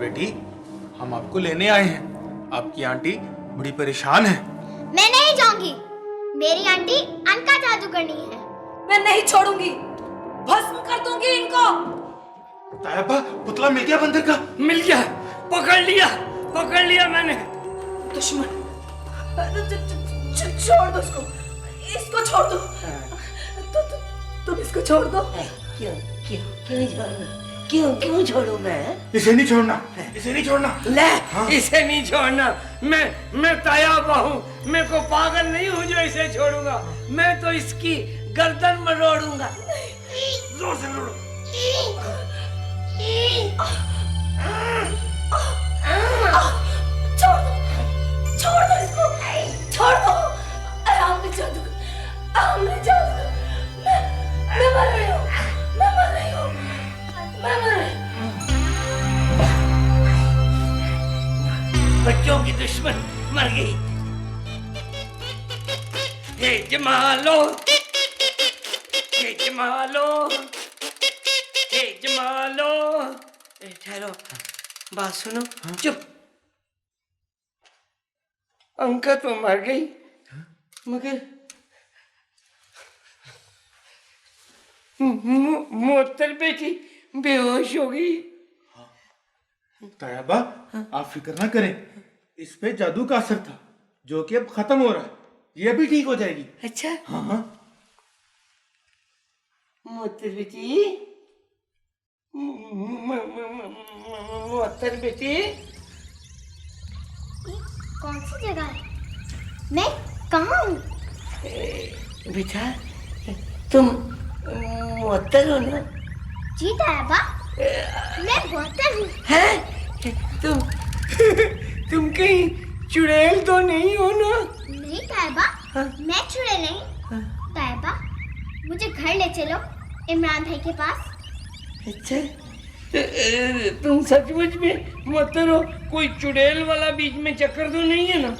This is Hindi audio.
बेटी, हम आपको लेने आए हैं। आपकी आंटी बड़ी परेशान है। मैं नहीं जाऊंगी। मेरी आंटी अनका जादू करनी है। मैं नहीं छोड़ूंगी, भस्म कर दूंगी इनको। तायबा, पुतला मिल गया बंदर का? मिल गया, पकड़ लिया मैंने। दुश्मन, छोड़ दो इसको छोड़ दो। तुम इसको छोड़ दो। क्यों छोड़ू मैं? इसे नहीं छोड़ना, इसे नहीं छोड़ना। ले, इसे नहीं छोड़ना। मैं तायाबा हूँ, मैं को पागल नहीं हूँ जो इसे छोड़ूंगा। मैं तो इसकी गर्दन मरोड़ूंगा। जोर से मरोड़ो। छोड़ दो इसको, छोड़ दो। हमने जादू, मैं मर रही हूँ। बच्चों की दुश्मन मर गई। ये जमालो, ठहरो, बात सुनो। चुप। अंका तो मर गई, मगर मोहत्तर बेटी बेहोश हो गई। तायबा, आप फिक्र ना करें, इस पे जादू का असर था जो कि अब खत्म हो रहा है। ये भी ठीक हो जाएगी। अच्छा, हाँ। मोहत्तर बेटी, कौन सी जगह है? मैं कहाँ हूँ? बेटा, तुम मोहत्तर हो ना? जी तायबा, मैं मोहत्तर हूँ। हैं? तुम कहीं चुड़ैल तो नहीं हो ना? नहीं तायबा, मैं चुड़ैल नहीं। तायबा, मुझे घर ले चलो, इमरान भाई के पास। अच्छा, तुम सचमुच में मोहत्तर हो? कोई चुड़ैल वाला बीच में चक्कर तो नहीं है ना?